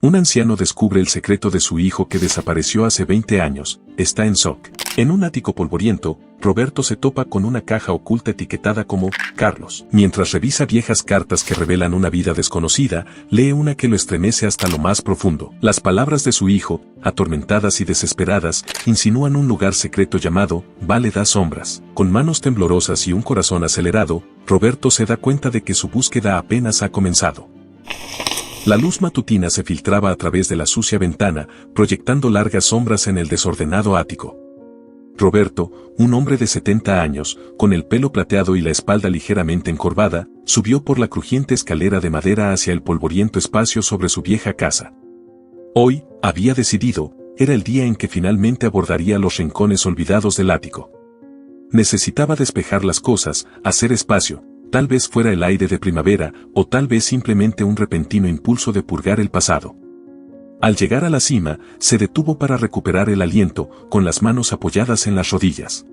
Un anciano descubre el secreto de su hijo que desapareció hace 20 años, está en shock. En un ático polvoriento, Roberto se topa con una caja oculta etiquetada como Carlos. Mientras revisa viejas cartas que revelan una vida desconocida, lee una que lo estremece hasta lo más profundo. Las palabras de su hijo, atormentadas y desesperadas, insinúan un lugar secreto llamado Vale das Sombras. Con manos temblorosas y un corazón acelerado, Roberto se da cuenta de que su búsqueda apenas ha comenzado. La luz matutina se filtraba a través de la sucia ventana, proyectando largas sombras en el desordenado ático. Roberto, un hombre de 70 años, con el pelo plateado y la espalda ligeramente encorvada, subió por la crujiente escalera de madera hacia el polvoriento espacio sobre su vieja casa. Hoy, había decidido, era el día en que finalmente abordaría los rincones olvidados del ático. Necesitaba despejar las cosas, hacer espacio. Tal vez fuera el aire de primavera, o tal vez simplemente un repentino impulso de purgar el pasado. Al llegar a la cima, se detuvo para recuperar el aliento, con las manos apoyadas en las rodillas.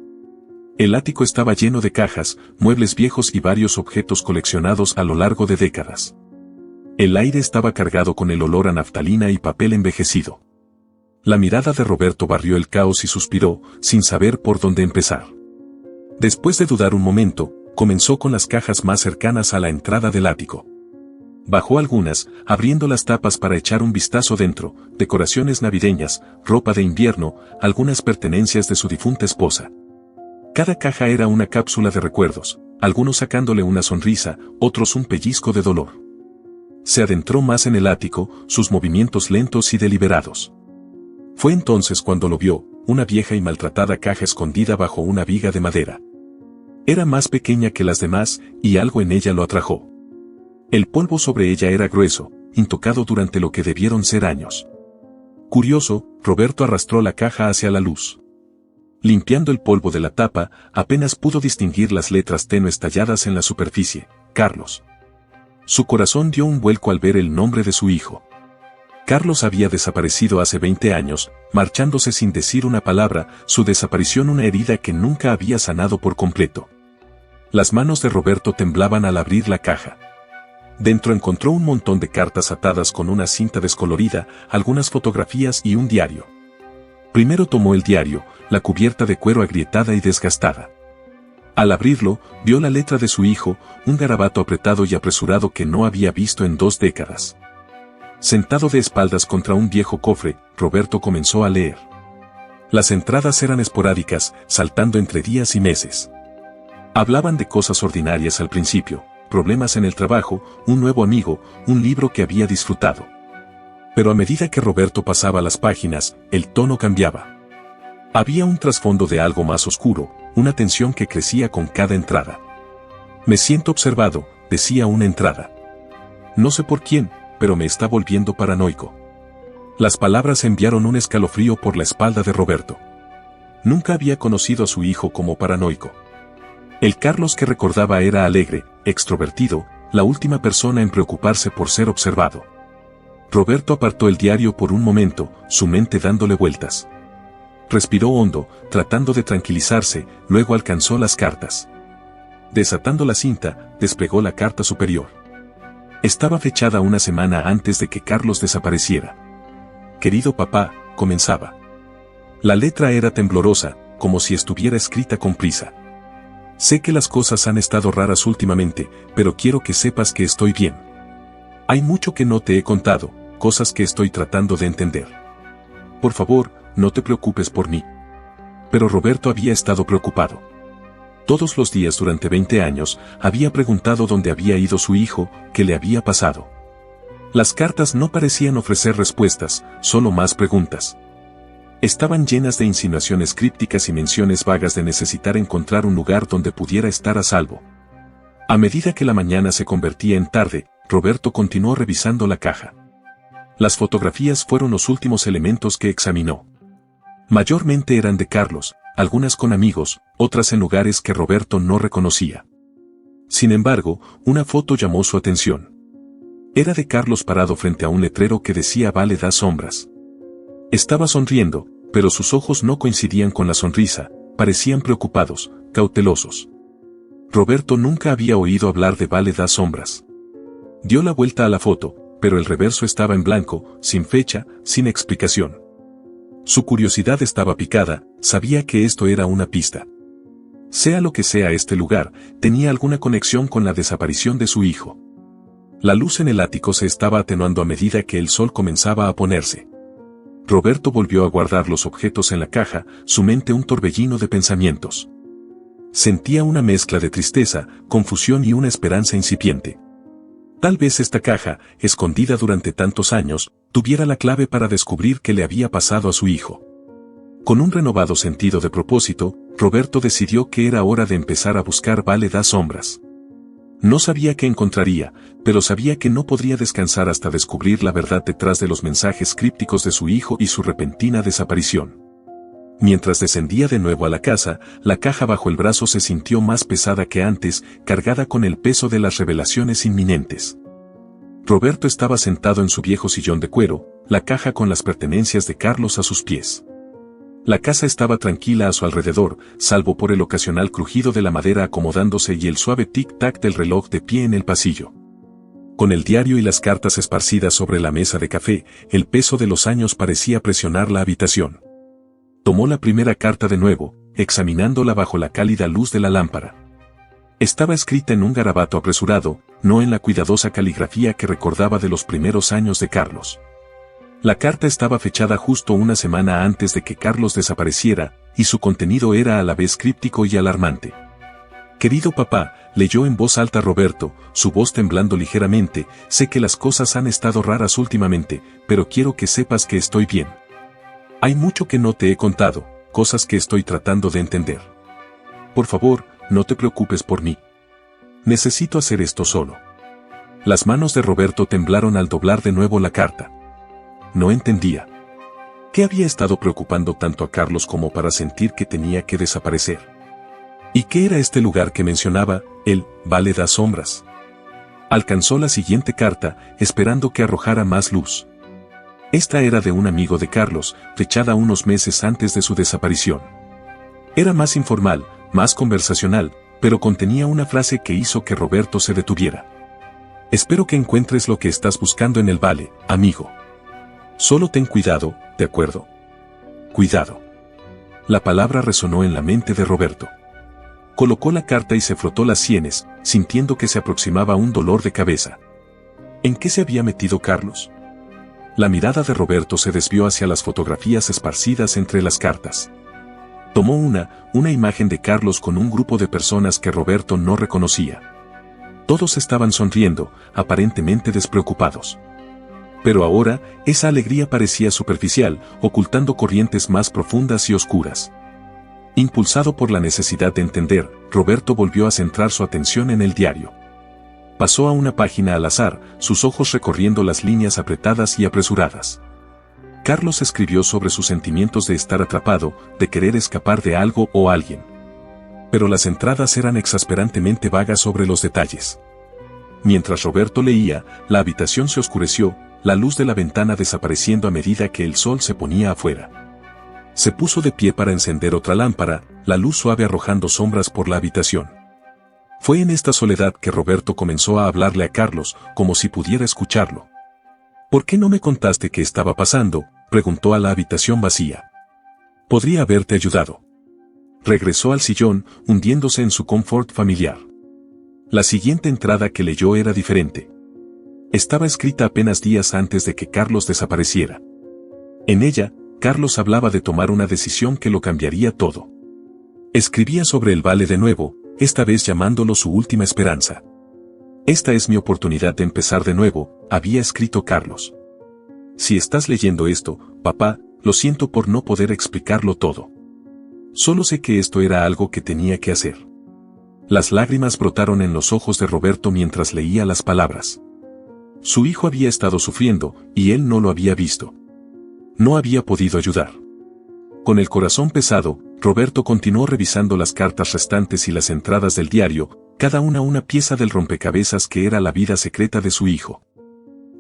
El ático estaba lleno de cajas, muebles viejos y varios objetos coleccionados a lo largo de décadas. El aire estaba cargado con el olor a naftalina y papel envejecido. La mirada de Roberto barrió el caos y suspiró, sin saber por dónde empezar. Después de dudar un momento, comenzó con las cajas más cercanas a la entrada del ático. Bajó algunas, abriendo las tapas para echar un vistazo dentro, decoraciones navideñas, ropa de invierno, algunas pertenencias de su difunta esposa. Cada caja era una cápsula de recuerdos, algunos sacándole una sonrisa, otros un pellizco de dolor. Se adentró más en el ático, sus movimientos lentos y deliberados. Fue entonces cuando lo vio, una vieja y maltratada caja escondida bajo una viga de madera. Era más pequeña que las demás, y algo en ella lo atrajo. El polvo sobre ella era grueso, intocado durante lo que debieron ser años. Curioso, Roberto arrastró la caja hacia la luz. Limpiando el polvo de la tapa, apenas pudo distinguir las letras tenues talladas en la superficie, Carlos. Su corazón dio un vuelco al ver el nombre de su hijo. Carlos había desaparecido hace 20 años, marchándose sin decir una palabra, su desaparición una herida que nunca había sanado por completo. Las manos de Roberto temblaban al abrir la caja. Dentro encontró un montón de cartas atadas con una cinta descolorida, algunas fotografías y un diario. Primero tomó el diario, la cubierta de cuero agrietada y desgastada. Al abrirlo, vio la letra de su hijo, un garabato apretado y apresurado que no había visto en 2 décadas. Sentado de espaldas contra un viejo cofre, Roberto comenzó a leer. Las entradas eran esporádicas, saltando entre días y meses. Hablaban de cosas ordinarias al principio, problemas en el trabajo, un nuevo amigo, un libro que había disfrutado. Pero a medida que Roberto pasaba las páginas, el tono cambiaba. Había un trasfondo de algo más oscuro, una tensión que crecía con cada entrada. Me siento observado, decía una entrada. No sé por quién, pero me está volviendo paranoico. Las palabras enviaron un escalofrío por la espalda de Roberto. Nunca había conocido a su hijo como paranoico. El Carlos que recordaba era alegre, extrovertido, la última persona en preocuparse por ser observado. Roberto apartó el diario por un momento, su mente dándole vueltas. Respiró hondo, tratando de tranquilizarse, luego alcanzó las cartas. Desatando la cinta, desplegó la carta superior. Estaba fechada una semana antes de que Carlos desapareciera. Querido papá, comenzaba. La letra era temblorosa, como si estuviera escrita con prisa. Sé que las cosas han estado raras últimamente, pero quiero que sepas que estoy bien. Hay mucho que no te he contado, cosas que estoy tratando de entender. Por favor, no te preocupes por mí. Pero Roberto había estado preocupado. Todos los días durante 20 años, había preguntado dónde había ido su hijo, qué le había pasado. Las cartas no parecían ofrecer respuestas, solo más preguntas. Estaban llenas de insinuaciones crípticas y menciones vagas de necesitar encontrar un lugar donde pudiera estar a salvo. A medida que la mañana se convertía en tarde, Roberto continuó revisando la caja. Las fotografías fueron los últimos elementos que examinó. Mayormente eran de Carlos, algunas con amigos, otras en lugares que Roberto no reconocía. Sin embargo, una foto llamó su atención. Era de Carlos parado frente a un letrero que decía Vale das Sombras. Estaba sonriendo, pero sus ojos no coincidían con la sonrisa, parecían preocupados, cautelosos. Roberto nunca había oído hablar de Vale das Sombras. Dio la vuelta a la foto, pero el reverso estaba en blanco, sin fecha, sin explicación. Su curiosidad estaba picada, sabía que esto era una pista. Sea lo que sea este lugar, tenía alguna conexión con la desaparición de su hijo. La luz en el ático se estaba atenuando a medida que el sol comenzaba a ponerse. Roberto volvió a guardar los objetos en la caja, su mente un torbellino de pensamientos. Sentía una mezcla de tristeza, confusión y una esperanza incipiente. Tal vez esta caja, escondida durante tantos años, tuviera la clave para descubrir qué le había pasado a su hijo. Con un renovado sentido de propósito, Roberto decidió que era hora de empezar a buscar Vale das Sombras. No sabía qué encontraría, pero sabía que no podría descansar hasta descubrir la verdad detrás de los mensajes crípticos de su hijo y su repentina desaparición. Mientras descendía de nuevo a la casa, la caja bajo el brazo se sintió más pesada que antes, cargada con el peso de las revelaciones inminentes. Roberto estaba sentado en su viejo sillón de cuero, la caja con las pertenencias de Carlos a sus pies. La casa estaba tranquila a su alrededor, salvo por el ocasional crujido de la madera acomodándose y el suave tic-tac del reloj de pie en el pasillo. Con el diario y las cartas esparcidas sobre la mesa de café, el peso de los años parecía presionar la habitación. Tomó la primera carta de nuevo, examinándola bajo la cálida luz de la lámpara. Estaba escrita en un garabato apresurado, no en la cuidadosa caligrafía que recordaba de los primeros años de Carlos. La carta estaba fechada justo una semana antes de que Carlos desapareciera, y su contenido era a la vez críptico y alarmante. Querido papá, leyó en voz alta Roberto, su voz temblando ligeramente, sé que las cosas han estado raras últimamente, pero quiero que sepas que estoy bien. Hay mucho que no te he contado, cosas que estoy tratando de entender. Por favor, no te preocupes por mí. Necesito hacer esto solo. Las manos de Roberto temblaron al doblar de nuevo la carta. No entendía. ¿Qué había estado preocupando tanto a Carlos como para sentir que tenía que desaparecer? ¿Y qué era este lugar que mencionaba, el Vale das Sombras? Alcanzó la siguiente carta, esperando que arrojara más luz. Esta era de un amigo de Carlos, fechada unos meses antes de su desaparición. Era más informal, más conversacional, pero contenía una frase que hizo que Roberto se detuviera. Espero que encuentres lo que estás buscando en el Vale, amigo. Solo ten cuidado, ¿de acuerdo? Cuidado. La palabra resonó en la mente de Roberto. Colocó la carta y se frotó las sienes, sintiendo que se aproximaba un dolor de cabeza. ¿En qué se había metido Carlos? La mirada de Roberto se desvió hacia las fotografías esparcidas entre las cartas. Tomó una imagen de Carlos con un grupo de personas que Roberto no reconocía. Todos estaban sonriendo, aparentemente despreocupados. Pero ahora, esa alegría parecía superficial, ocultando corrientes más profundas y oscuras. Impulsado por la necesidad de entender, Roberto volvió a centrar su atención en el diario. Pasó a una página al azar, sus ojos recorriendo las líneas apretadas y apresuradas. Carlos escribió sobre sus sentimientos de estar atrapado, de querer escapar de algo o alguien. Pero las entradas eran exasperantemente vagas sobre los detalles. Mientras Roberto leía, la habitación se oscureció, la luz de la ventana desapareciendo a medida que el sol se ponía afuera. Se puso de pie para encender otra lámpara, la luz suave arrojando sombras por la habitación. Fue en esta soledad que Roberto comenzó a hablarle a Carlos, como si pudiera escucharlo. ¿Por qué no me contaste qué estaba pasando?, preguntó a la habitación vacía. Podría haberte ayudado. Regresó al sillón, hundiéndose en su confort familiar. La siguiente entrada que leyó era diferente. Estaba escrita apenas días antes de que Carlos desapareciera. En ella, Carlos hablaba de tomar una decisión que lo cambiaría todo. Escribía sobre el Vale de nuevo, esta vez llamándolo su última esperanza. Esta es mi oportunidad de empezar de nuevo, había escrito Carlos. Si estás leyendo esto, papá, lo siento por no poder explicarlo todo. Solo sé que esto era algo que tenía que hacer. Las lágrimas brotaron en los ojos de Roberto mientras leía las palabras. Su hijo había estado sufriendo, y él no lo había visto. No había podido ayudar. Con el corazón pesado, Roberto continuó revisando las cartas restantes y las entradas del diario, cada una pieza del rompecabezas que era la vida secreta de su hijo.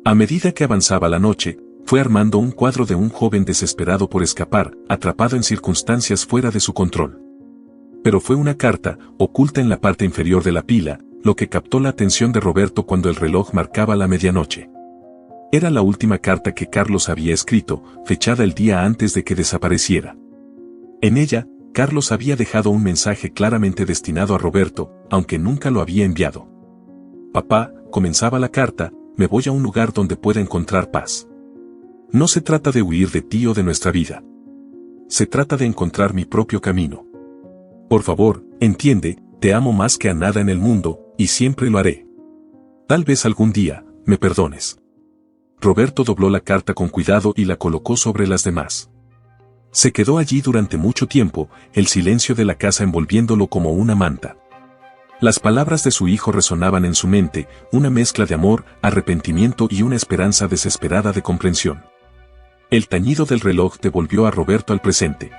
A medida que avanzaba la noche, fue armando un cuadro de un joven desesperado por escapar, atrapado en circunstancias fuera de su control. Pero fue una carta, oculta en la parte inferior de la pila, lo que captó la atención de Roberto cuando el reloj marcaba la medianoche. Era la última carta que Carlos había escrito, fechada el día antes de que desapareciera. En ella, Carlos había dejado un mensaje claramente destinado a Roberto, aunque nunca lo había enviado. Papá, comenzaba la carta, me voy a un lugar donde pueda encontrar paz. No se trata de huir de ti o de nuestra vida. Se trata de encontrar mi propio camino. Por favor, entiende, te amo más que a nada en el mundo, y siempre lo haré. Tal vez algún día, me perdones. Roberto dobló la carta con cuidado y la colocó sobre las demás. Se quedó allí durante mucho tiempo, el silencio de la casa envolviéndolo como una manta. Las palabras de su hijo resonaban en su mente, una mezcla de amor, arrepentimiento y una esperanza desesperada de comprensión. El tañido del reloj devolvió a Roberto al presente.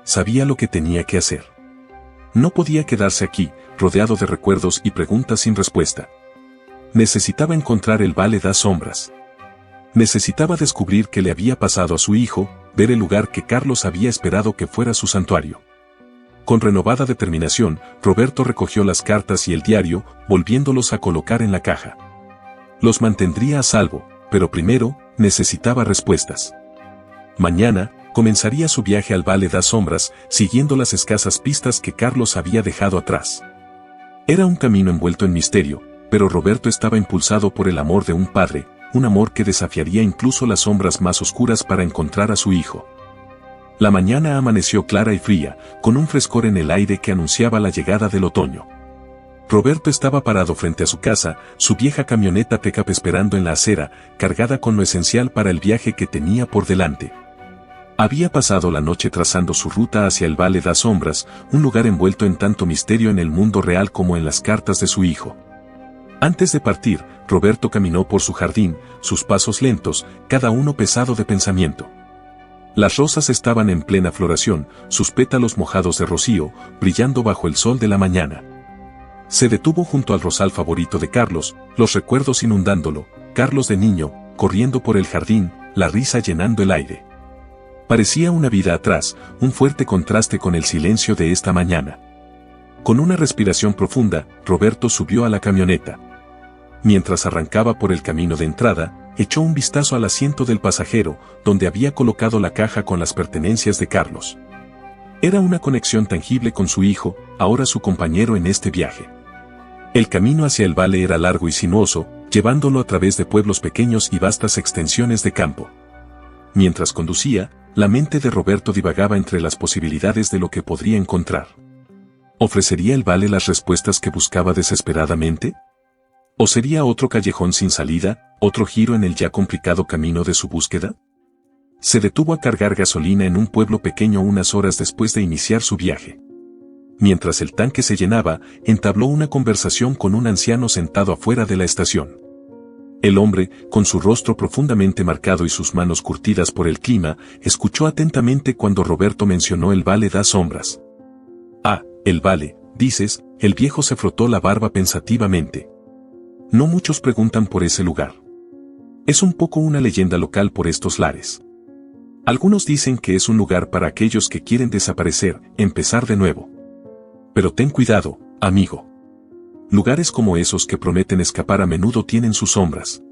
Sabía lo que tenía que hacer. No podía quedarse aquí, rodeado de recuerdos y preguntas sin respuesta. Necesitaba encontrar el Vale das Sombras. Necesitaba descubrir qué le había pasado a su hijo, ver el lugar que Carlos había esperado que fuera su santuario. Con renovada determinación, Roberto recogió las cartas y el diario, volviéndolos a colocar en la caja. Los mantendría a salvo, pero primero, necesitaba respuestas. Mañana, comenzaría su viaje al Vale das Sombras, siguiendo las escasas pistas que Carlos había dejado atrás. Era un camino envuelto en misterio, pero Roberto estaba impulsado por el amor de un padre, un amor que desafiaría incluso las sombras más oscuras para encontrar a su hijo. La mañana amaneció clara y fría, con un frescor en el aire que anunciaba la llegada del otoño. Roberto estaba parado frente a su casa, su vieja camioneta pick-up esperando en la acera, cargada con lo esencial para el viaje que tenía por delante. Había pasado la noche trazando su ruta hacia el Vale das Sombras, un lugar envuelto en tanto misterio en el mundo real como en las cartas de su hijo. Antes de partir, Roberto caminó por su jardín, sus pasos lentos, cada uno pesado de pensamiento. Las rosas estaban en plena floración, sus pétalos mojados de rocío, brillando bajo el sol de la mañana. Se detuvo junto al rosal favorito de Carlos, los recuerdos inundándolo, Carlos de niño, corriendo por el jardín, la risa llenando el aire. Parecía una vida atrás, un fuerte contraste con el silencio de esta mañana. Con una respiración profunda, Roberto subió a la camioneta. Mientras arrancaba por el camino de entrada, echó un vistazo al asiento del pasajero, donde había colocado la caja con las pertenencias de Carlos. Era una conexión tangible con su hijo, ahora su compañero en este viaje. El camino hacia el vale era largo y sinuoso, llevándolo a través de pueblos pequeños y vastas extensiones de campo. Mientras conducía, la mente de Roberto divagaba entre las posibilidades de lo que podría encontrar. ¿Ofrecería el vale las respuestas que buscaba desesperadamente? ¿O sería otro callejón sin salida, otro giro en el ya complicado camino de su búsqueda? Se detuvo a cargar gasolina en un pueblo pequeño unas horas después de iniciar su viaje. Mientras el tanque se llenaba, entabló una conversación con un anciano sentado afuera de la estación. El hombre, con su rostro profundamente marcado y sus manos curtidas por el clima, escuchó atentamente cuando Roberto mencionó el Vale das Sombras. Ah, el vale, dices, el viejo se frotó la barba pensativamente. No muchos preguntan por ese lugar. Es un poco una leyenda local por estos lares. Algunos dicen que es un lugar para aquellos que quieren desaparecer, empezar de nuevo. Pero ten cuidado, amigo. Lugares como esos que prometen escapar a menudo tienen sus sombras.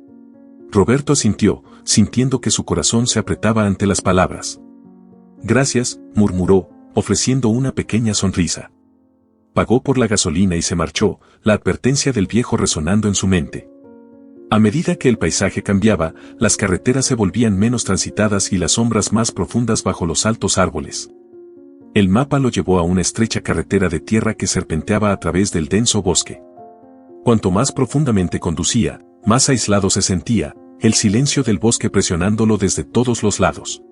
Roberto asintió, sintiendo que su corazón se apretaba ante las palabras. Gracias, murmuró, ofreciendo una pequeña sonrisa. Pagó por la gasolina y se marchó, la advertencia del viejo resonando en su mente. A medida que el paisaje cambiaba, las carreteras se volvían menos transitadas y las sombras más profundas bajo los altos árboles. El mapa lo llevó a una estrecha carretera de tierra que serpenteaba a través del denso bosque. Cuanto más profundamente conducía, más aislado se sentía, el silencio del bosque presionándolo desde todos los lados.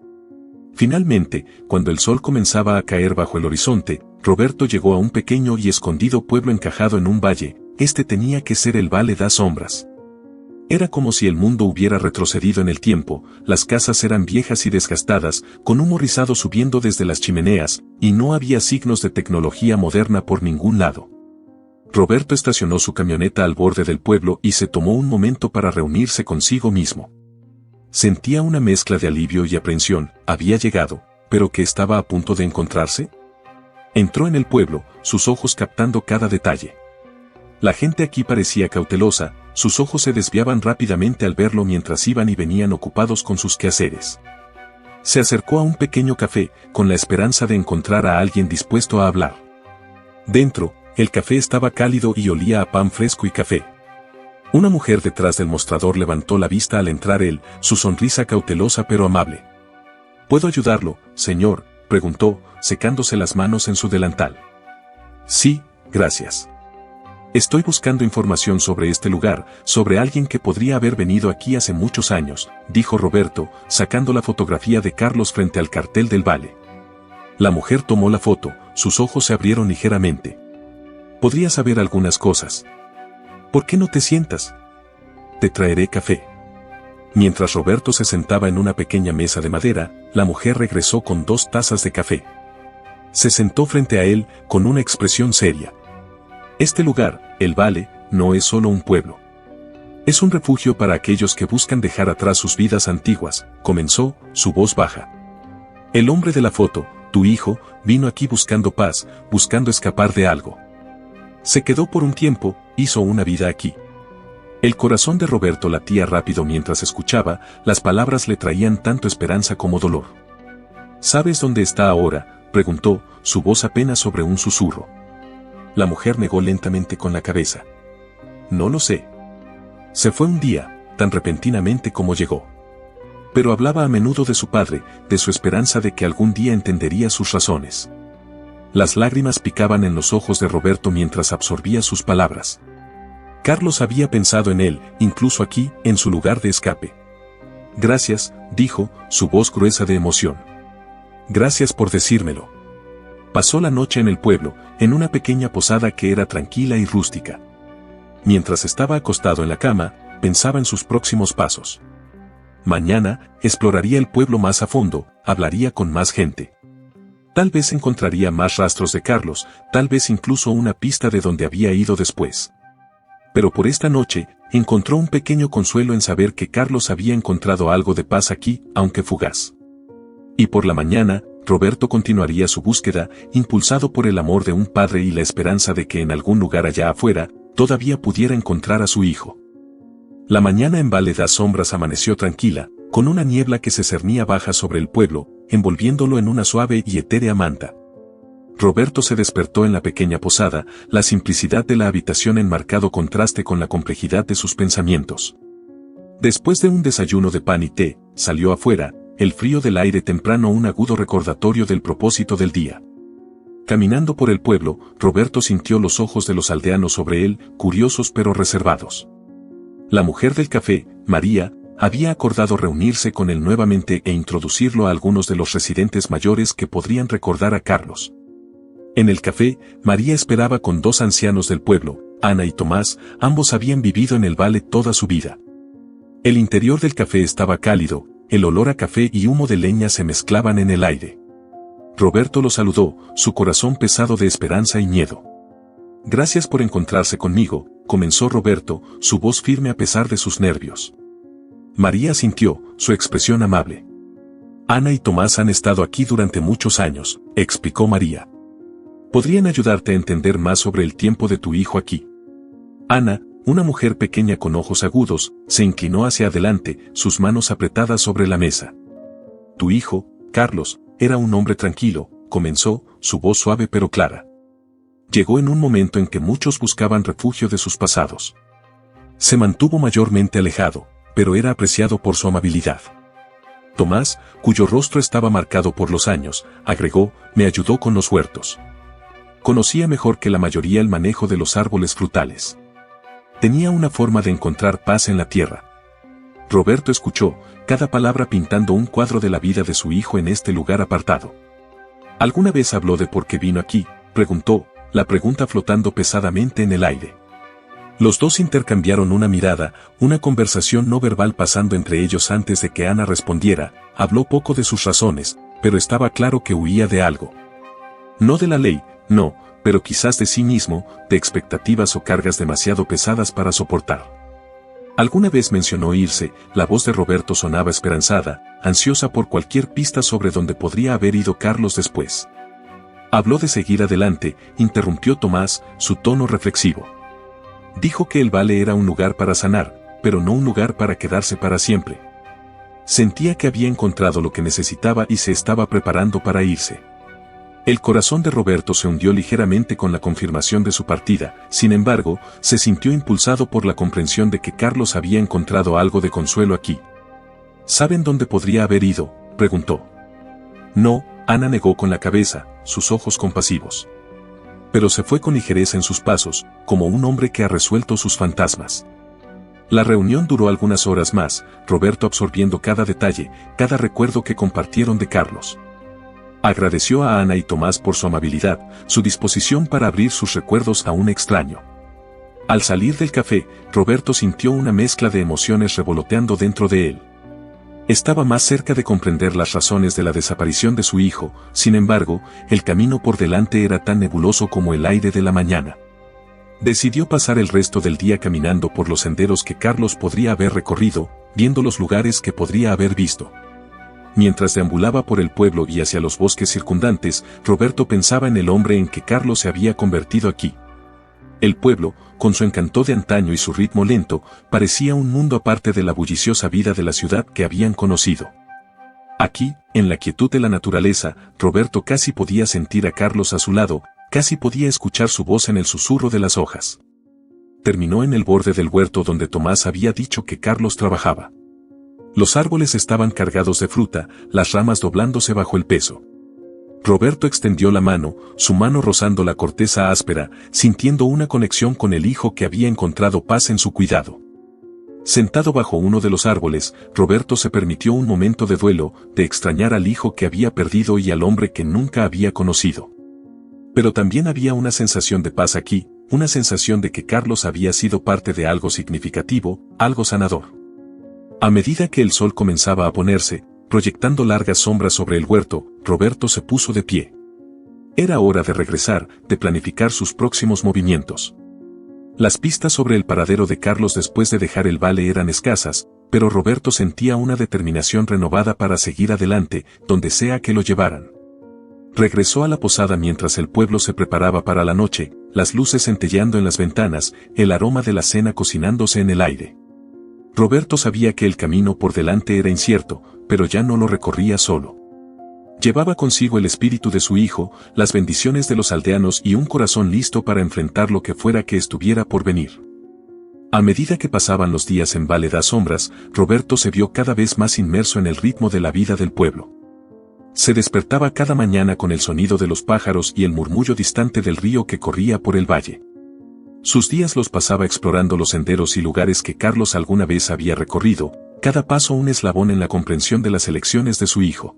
Finalmente, cuando el sol comenzaba a caer bajo el horizonte, Roberto llegó a un pequeño y escondido pueblo encajado en un valle. Este tenía que ser el Vale das Sombras. Era como si el mundo hubiera retrocedido en el tiempo, las casas eran viejas y desgastadas, con humo rizado subiendo desde las chimeneas, y no había signos de tecnología moderna por ningún lado. Roberto estacionó su camioneta al borde del pueblo y se tomó un momento para reunirse consigo mismo. Sentía una mezcla de alivio y aprensión. ¿Había llegado, pero qué estaba a punto de encontrarse? Entró en el pueblo, sus ojos captando cada detalle. La gente aquí parecía cautelosa, sus ojos se desviaban rápidamente al verlo mientras iban y venían ocupados con sus quehaceres. Se acercó a un pequeño café, con la esperanza de encontrar a alguien dispuesto a hablar. Dentro, el café estaba cálido y olía a pan fresco y café. Una mujer detrás del mostrador levantó la vista al entrar él, su sonrisa cautelosa pero amable. ¿Puedo ayudarlo, señor?, preguntó, secándose las manos en su delantal. Sí, gracias. Estoy buscando información sobre este lugar, sobre alguien que podría haber venido aquí hace muchos años, dijo Roberto, sacando la fotografía de Carlos frente al cartel del vale. La mujer tomó la foto, sus ojos se abrieron ligeramente. Podría saber algunas cosas. ¿Por qué no te sientas? Te traeré café. Mientras Roberto se sentaba en una pequeña mesa de madera, la mujer regresó con 2 tazas de café. Se sentó frente a él, con una expresión seria. Este lugar, el Vale, no es solo un pueblo. Es un refugio para aquellos que buscan dejar atrás sus vidas antiguas, comenzó, su voz baja. El hombre de la foto, tu hijo, vino aquí buscando paz, buscando escapar de algo. Se quedó por un tiempo, hizo una vida aquí. El corazón de Roberto latía rápido mientras escuchaba, las palabras le traían tanto esperanza como dolor. ¿Sabes dónde está ahora?, preguntó, su voz apenas sobre un susurro. La mujer negó lentamente con la cabeza. No lo sé. Se fue un día, tan repentinamente como llegó. Pero hablaba a menudo de su padre, de su esperanza de que algún día entendería sus razones. Las lágrimas picaban en los ojos de Roberto mientras absorbía sus palabras. Carlos había pensado en él, incluso aquí, en su lugar de escape. Gracias, dijo, su voz gruesa de emoción. Gracias por decírmelo. Pasó la noche en el pueblo, en una pequeña posada que era tranquila y rústica. Mientras estaba acostado en la cama, pensaba en sus próximos pasos. Mañana, exploraría el pueblo más a fondo, hablaría con más gente. Tal vez encontraría más rastros de Carlos, tal vez incluso una pista de donde había ido después. Pero por esta noche, encontró un pequeño consuelo en saber que Carlos había encontrado algo de paz aquí, aunque fugaz. Y por la mañana, Roberto continuaría su búsqueda, impulsado por el amor de un padre y la esperanza de que en algún lugar allá afuera, todavía pudiera encontrar a su hijo. La mañana en Vale das Sombras amaneció tranquila, con una niebla que se cernía baja sobre el pueblo, envolviéndolo en una suave y etérea manta. Roberto se despertó en la pequeña posada, la simplicidad de la habitación en marcado contraste con la complejidad de sus pensamientos. Después de un desayuno de pan y té, salió afuera, el frío del aire temprano un agudo recordatorio del propósito del día. Caminando por el pueblo, Roberto sintió los ojos de los aldeanos sobre él, curiosos pero reservados. La mujer del café, María, había acordado reunirse con él nuevamente e introducirlo a algunos de los residentes mayores que podrían recordar a Carlos. En el café, María esperaba con 2 ancianos del pueblo, Ana y Tomás, ambos habían vivido en el vale toda su vida. El interior del café estaba cálido, el olor a café y humo de leña se mezclaban en el aire. Roberto lo saludó, su corazón pesado de esperanza y miedo. Gracias por encontrarse conmigo, comenzó Roberto, su voz firme a pesar de sus nervios. María asintió, su expresión amable. Ana y Tomás han estado aquí durante muchos años, explicó María. Podrían ayudarte a entender más sobre el tiempo de tu hijo aquí. Ana, una mujer pequeña con ojos agudos, se inclinó hacia adelante, sus manos apretadas sobre la mesa. Tu hijo, Carlos, era un hombre tranquilo, comenzó, su voz suave pero clara. Llegó en un momento en que muchos buscaban refugio de sus pasados. Se mantuvo mayormente alejado, pero era apreciado por su amabilidad. Tomás, cuyo rostro estaba marcado por los años, agregó, me ayudó con los huertos. Conocía mejor que la mayoría el manejo de los árboles frutales. Tenía una forma de encontrar paz en la tierra. Roberto escuchó, cada palabra pintando un cuadro de la vida de su hijo en este lugar apartado. ¿Alguna vez habló de por qué vino aquí?, preguntó, la pregunta flotando pesadamente en el aire. Los dos intercambiaron una mirada, una conversación no verbal pasando entre ellos antes de que Ana respondiera. Habló poco de sus razones, pero estaba claro que huía de algo. No de la ley, no, pero quizás de sí mismo, de expectativas o cargas demasiado pesadas para soportar. Alguna vez mencionó irse, la voz de Roberto sonaba esperanzada, ansiosa por cualquier pista sobre dónde podría haber ido Carlos después. Habló de seguir adelante, interrumpió Tomás, su tono reflexivo. Dijo que el vale era un lugar para sanar, pero no un lugar para quedarse para siempre. Sentía que había encontrado lo que necesitaba y se estaba preparando para irse. El corazón de Roberto se hundió ligeramente con la confirmación de su partida, sin embargo, se sintió impulsado por la comprensión de que Carlos había encontrado algo de consuelo aquí. ¿Saben dónde podría haber ido?, preguntó. No, Ana negó con la cabeza, sus ojos compasivos. Pero se fue con ligereza en sus pasos, como un hombre que ha resuelto sus fantasmas. La reunión duró algunas horas más, Roberto absorbiendo cada detalle, cada recuerdo que compartieron de Carlos. Agradeció a Ana y Tomás por su amabilidad, su disposición para abrir sus recuerdos a un extraño. Al salir del café, Roberto sintió una mezcla de emociones revoloteando dentro de él. Estaba más cerca de comprender las razones de la desaparición de su hijo, sin embargo, el camino por delante era tan nebuloso como el aire de la mañana. Decidió pasar el resto del día caminando por los senderos que Carlos podría haber recorrido, viendo los lugares que podría haber visto. Mientras deambulaba por el pueblo y hacia los bosques circundantes, Roberto pensaba en el hombre en que Carlos se había convertido aquí. El pueblo, con su encanto de antaño y su ritmo lento, parecía un mundo aparte de la bulliciosa vida de la ciudad que habían conocido. Aquí, en la quietud de la naturaleza, Roberto casi podía sentir a Carlos a su lado, casi podía escuchar su voz en el susurro de las hojas. Terminó en el borde del huerto donde Tomás había dicho que Carlos trabajaba. Los árboles estaban cargados de fruta, las ramas doblándose bajo el peso. Roberto extendió la mano, su mano rozando la corteza áspera, sintiendo una conexión con el hijo que había encontrado paz en su cuidado. Sentado bajo uno de los árboles, Roberto se permitió un momento de duelo, de extrañar al hijo que había perdido y al hombre que nunca había conocido. Pero también había una sensación de paz aquí, una sensación de que Carlos había sido parte de algo significativo, algo sanador. A medida que el sol comenzaba a ponerse, proyectando largas sombras sobre el huerto, Roberto se puso de pie. Era hora de regresar, de planificar sus próximos movimientos. Las pistas sobre el paradero de Carlos después de dejar el vale eran escasas, pero Roberto sentía una determinación renovada para seguir adelante, donde sea que lo llevaran. Regresó a la posada mientras el pueblo se preparaba para la noche, las luces centelleando en las ventanas, el aroma de la cena cocinándose en el aire. Roberto sabía que el camino por delante era incierto, pero ya no lo recorría solo. Llevaba consigo el espíritu de su hijo, las bendiciones de los aldeanos y un corazón listo para enfrentar lo que fuera que estuviera por venir. A medida que pasaban los días en Vale das Sombras, Roberto se vio cada vez más inmerso en el ritmo de la vida del pueblo. Se despertaba cada mañana con el sonido de los pájaros y el murmullo distante del río que corría por el valle. Sus días los pasaba explorando los senderos y lugares que Carlos alguna vez había recorrido, cada paso un eslabón en la comprensión de las elecciones de su hijo.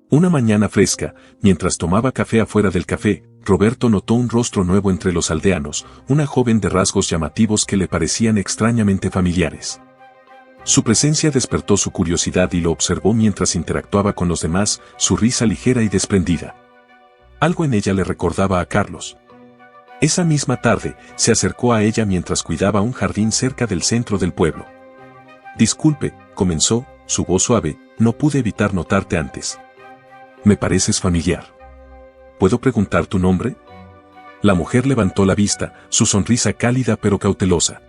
Una mañana fresca, mientras tomaba café afuera del café, Roberto notó un rostro nuevo entre los aldeanos, una joven de rasgos llamativos que le parecían extrañamente familiares. Su presencia despertó su curiosidad y lo observó mientras interactuaba con los demás, su risa ligera y desprendida. Algo en ella le recordaba a Carlos. Esa misma tarde, se acercó a ella mientras cuidaba un jardín cerca del centro del pueblo. «Disculpe», comenzó, su voz suave, «no pude evitar notarte antes. Me pareces familiar. ¿Puedo preguntar tu nombre?» La mujer levantó la vista, su sonrisa cálida pero cautelosa.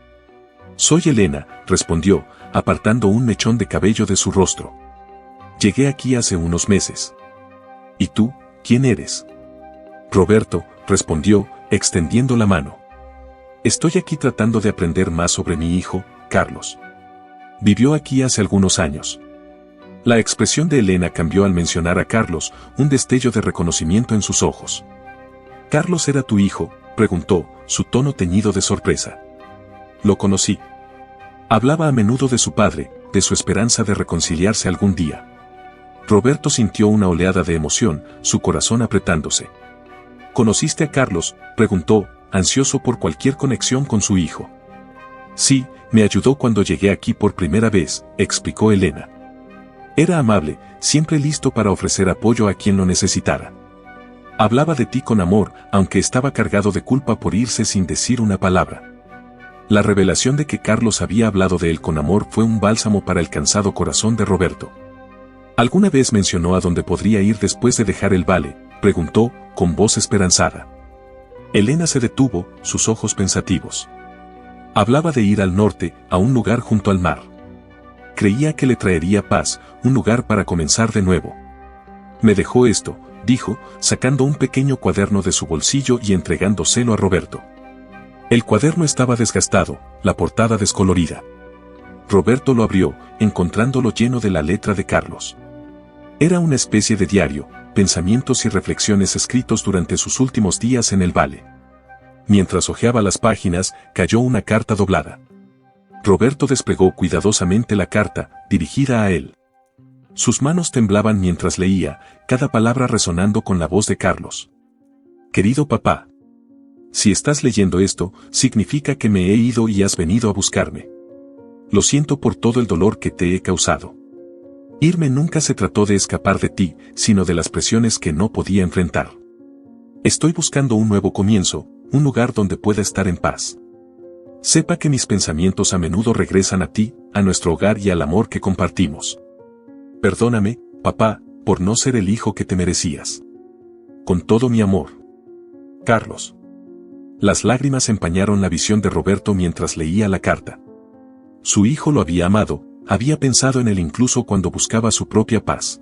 «Soy Elena», respondió, apartando un mechón de cabello de su rostro. «Llegué aquí hace unos meses». «¿Y tú, quién eres?» «Roberto», respondió, extendiendo la mano. «Estoy aquí tratando de aprender más sobre mi hijo, Carlos. Vivió aquí hace algunos años». La expresión de Elena cambió al mencionar a Carlos, un destello de reconocimiento en sus ojos. «¿Carlos era tu hijo?», preguntó, su tono teñido de sorpresa. «Lo conocí. Hablaba a menudo de su padre, de su esperanza de reconciliarse algún día». Roberto sintió una oleada de emoción, su corazón apretándose. «¿Conociste a Carlos?», preguntó, ansioso por cualquier conexión con su hijo. «Sí, me ayudó cuando llegué aquí por primera vez», explicó Elena. «Era amable, siempre listo para ofrecer apoyo a quien lo necesitara. Hablaba de ti con amor, aunque estaba cargado de culpa por irse sin decir una palabra». La revelación de que Carlos había hablado de él con amor fue un bálsamo para el cansado corazón de Roberto. «¿Alguna vez mencionó a dónde podría ir después de dejar el vale?», preguntó, con voz esperanzada. Elena se detuvo, sus ojos pensativos. Hablaba de ir al norte, a un lugar junto al mar. Creía que le traería paz, un lugar para comenzar de nuevo. Me dejó esto, dijo, sacando un pequeño cuaderno de su bolsillo y entregándoselo a Roberto. El cuaderno estaba desgastado, la portada descolorida. Roberto lo abrió, encontrándolo lleno de la letra de Carlos. Era una especie de diario, pensamientos y reflexiones escritos durante sus últimos días en el vale. Mientras hojeaba las páginas, cayó una carta doblada. Roberto desplegó cuidadosamente la carta, dirigida a él. Sus manos temblaban mientras leía, cada palabra resonando con la voz de Carlos. Querido papá. Si estás leyendo esto, significa que me he ido y has venido a buscarme. Lo siento por todo el dolor que te he causado. Irme nunca se trató de escapar de ti, sino de las presiones que no podía enfrentar. Estoy buscando un nuevo comienzo, un lugar donde pueda estar en paz. Sepa que mis pensamientos a menudo regresan a ti, a nuestro hogar y al amor que compartimos. Perdóname, papá, por no ser el hijo que te merecías. Con todo mi amor. Carlos. Las lágrimas empañaron la visión de Roberto mientras leía la carta. Su hijo lo había amado, había pensado en él incluso cuando buscaba su propia paz.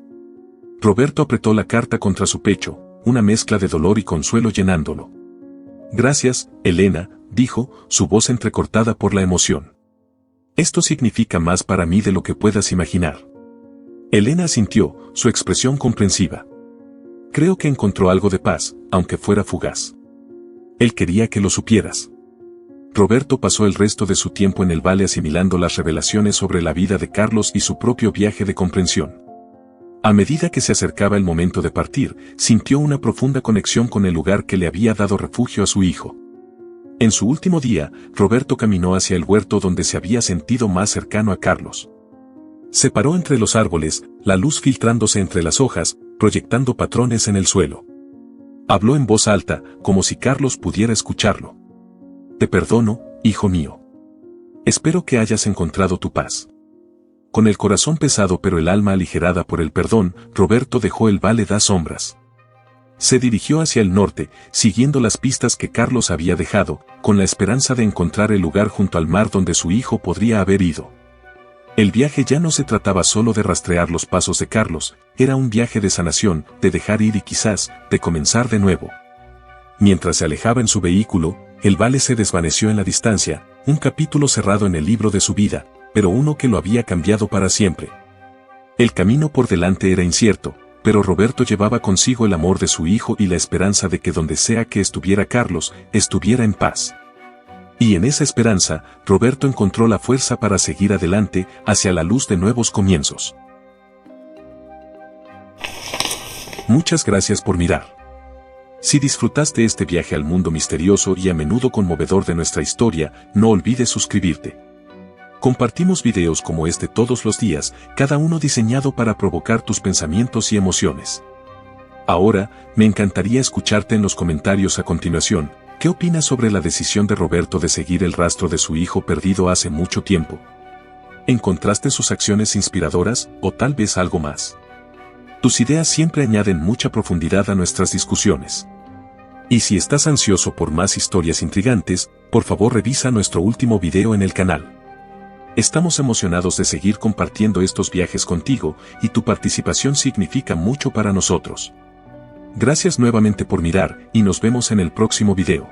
Roberto apretó la carta contra su pecho, una mezcla de dolor y consuelo llenándolo. Gracias, Elena, dijo, su voz entrecortada por la emoción. Esto significa más para mí de lo que puedas imaginar. Elena asintió, su expresión comprensiva. Creo que encontró algo de paz, aunque fuera fugaz. Él quería que lo supieras. Roberto pasó el resto de su tiempo en el vale asimilando las revelaciones sobre la vida de Carlos y su propio viaje de comprensión. A medida que se acercaba el momento de partir, sintió una profunda conexión con el lugar que le había dado refugio a su hijo. En su último día, Roberto caminó hacia el huerto donde se había sentido más cercano a Carlos. Se paró entre los árboles, la luz filtrándose entre las hojas, proyectando patrones en el suelo. Habló en voz alta, como si Carlos pudiera escucharlo. Te perdono, hijo mío. Espero que hayas encontrado tu paz. Con el corazón pesado pero el alma aligerada por el perdón, Roberto dejó el vale de sombras. Se dirigió hacia el norte, siguiendo las pistas que Carlos había dejado, con la esperanza de encontrar el lugar junto al mar donde su hijo podría haber ido. El viaje ya no se trataba solo de rastrear los pasos de Carlos, era un viaje de sanación, de dejar ir y quizás, de comenzar de nuevo. Mientras se alejaba en su vehículo, el vale se desvaneció en la distancia, un capítulo cerrado en el libro de su vida, pero uno que lo había cambiado para siempre. El camino por delante era incierto, pero Roberto llevaba consigo el amor de su hijo y la esperanza de que donde sea que estuviera Carlos, estuviera en paz. Y en esa esperanza, Roberto encontró la fuerza para seguir adelante, hacia la luz de nuevos comienzos. Muchas gracias por mirar. Si disfrutaste este viaje al mundo misterioso y a menudo conmovedor de nuestra historia, no olvides suscribirte. Compartimos videos como este todos los días, cada uno diseñado para provocar tus pensamientos y emociones. Ahora, me encantaría escucharte en los comentarios a continuación. ¿Qué opinas sobre la decisión de Roberto de seguir el rastro de su hijo perdido hace mucho tiempo? ¿Encontraste sus acciones inspiradoras o tal vez algo más? Tus ideas siempre añaden mucha profundidad a nuestras discusiones. Y si estás ansioso por más historias intrigantes, por favor revisa nuestro último video en el canal. Estamos emocionados de seguir compartiendo estos viajes contigo y tu participación significa mucho para nosotros. Gracias nuevamente por mirar y nos vemos en el próximo video.